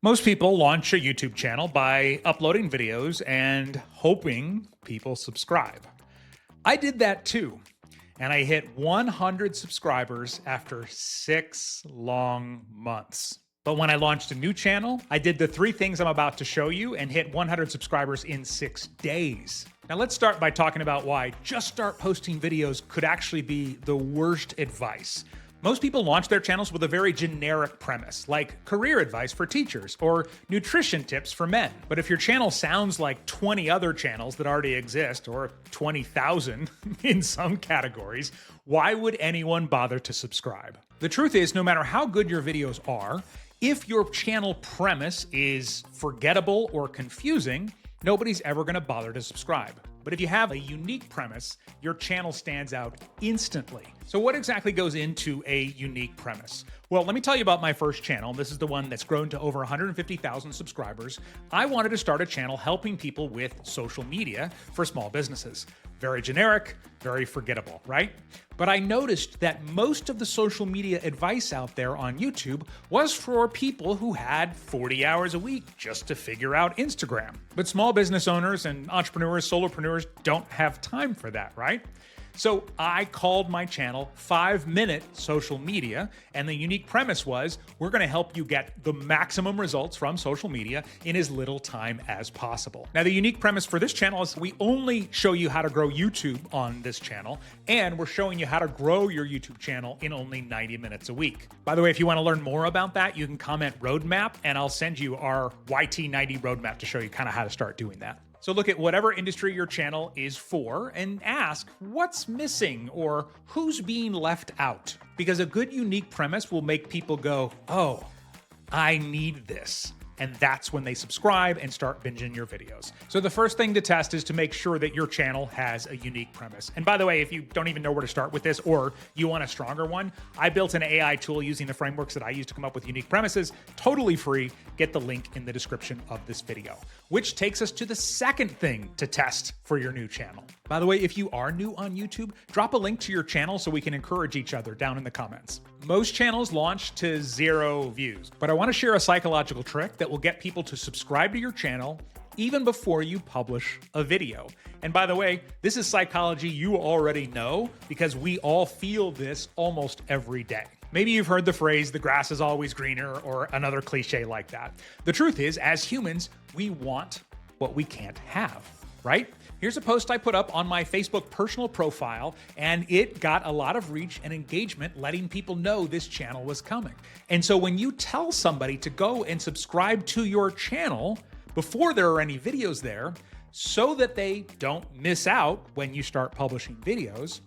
Most people launch a YouTube channel by uploading videos and hoping people subscribe. I did that too, and I hit 100 subscribers after 6 long months. But when I launched a new channel, I did the 3 things I'm about to show you and hit 100 subscribers in 6 days. Now let's start by talking about why just start posting videos could actually be the worst advice. Most people launch their channels with a very generic premise, like career advice for teachers or nutrition tips for men. But if your channel sounds like 20 other channels that already exist, or 20,000 in some categories, why would anyone bother to subscribe? The truth is, no matter how good your videos are, if your channel premise is forgettable or confusing, nobody's ever going to bother to subscribe. But if you have a unique premise, your channel stands out instantly. So what exactly goes into a unique premise? Well, let me tell you about my first channel. This is the one that's grown to over 150,000 subscribers. I wanted to start a channel helping people with social media for small businesses. Very generic, very forgettable, right? But I noticed that most of the social media advice out there on YouTube was for people who had 40 hours a week just to figure out Instagram. But small business owners and entrepreneurs, solopreneurs don't have time for that, right? So I called my channel 5-Minute Social Media, and the unique premise was we're going to help you get the maximum results from social media in as little time as possible. Now, the unique premise for this channel is we only show you how to grow YouTube on this channel, and we're showing you how to grow your YouTube channel in only 90 minutes a week. By the way, if you want to learn more about that, you can comment roadmap, and I'll send you our YT90 roadmap to show you kind of how to start doing that. So look at whatever industry your channel is for and ask what's missing or who's being left out. Because a good unique premise will make people go, oh, I need this. And that's when they subscribe and start binging your videos. So the first thing to test is to make sure that your channel has a unique premise. And by the way, if you don't even know where to start with this or you want a stronger one, I built an AI tool using the frameworks that I use to come up with unique premises, totally free. Get the link in the description of this video, which takes us to the second thing to test for your new channel. By the way, if you are new on YouTube, drop a link to your channel so we can encourage each other down in the comments. Most channels launch to 0 views, but I want to share a psychological trick that will get people to subscribe to your channel even before you publish a video. And by the way, this is psychology you already know because we all feel this almost every day. Maybe you've heard the phrase, the grass is always greener, or another cliche like that. The truth is, as humans, we want what we can't have, right? Here's a post I put up on my Facebook personal profile, and it got a lot of reach and engagement, letting people know this channel was coming. And so when you tell somebody to go and subscribe to your channel before there are any videos there, so that they don't miss out when you start publishing videos,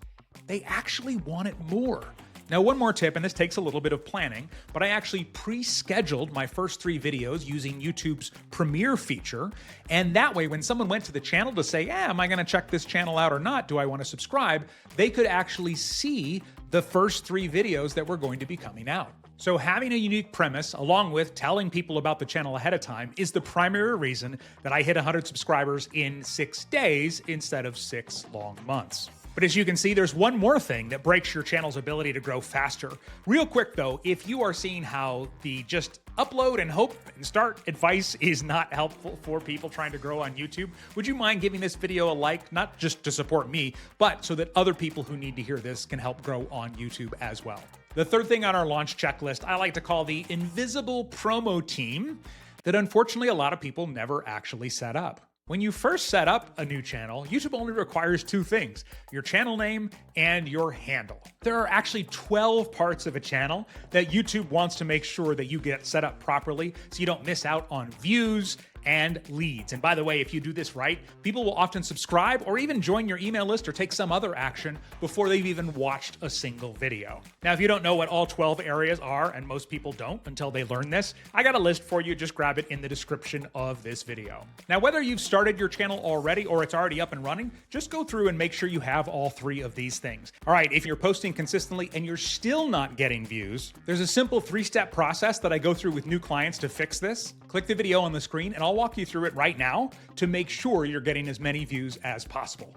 they actually want it more. Now, one more tip, and this takes a little bit of planning, but I actually pre-scheduled my first 3 videos using YouTube's Premiere feature. And that way, when someone went to the channel to say, am I going to check this channel out or not? Do I want to subscribe? They could actually see the first 3 videos that were going to be coming out. So having a unique premise, along with telling people about the channel ahead of time, is the primary reason that I hit 100 subscribers in 6 days instead of 6 long months. But as you can see, there's one more thing that breaks your channel's ability to grow faster. Real quick though, if you are seeing how the just upload and hope and start advice is not helpful for people trying to grow on YouTube, would you mind giving this video a like, not just to support me, but so that other people who need to hear this can help grow on YouTube as well. The third thing on our launch checklist, I like to call the invisible promo team that unfortunately a lot of people never actually set up. When you first set up a new channel, YouTube only requires 2 things, your channel name and your handle. There are actually 12 parts of a channel that YouTube wants to make sure that you get set up properly so you don't miss out on views and leads. And by the way, if you do this right, people will often subscribe or even join your email list or take some other action before they've even watched a single video. Now, if you don't know what all 12 areas are, and most people don't until they learn this, I got a list for you. Just grab it in the description of this video. Now, whether you've started your channel already or it's already up and running, just go through and make sure you have all 3 of these things. All right, if you're posting consistently and you're still not getting views, there's a simple 3-step process that I go through with new clients to fix this. Click the video on the screen and I'll walk you through it right now to make sure you're getting as many views as possible.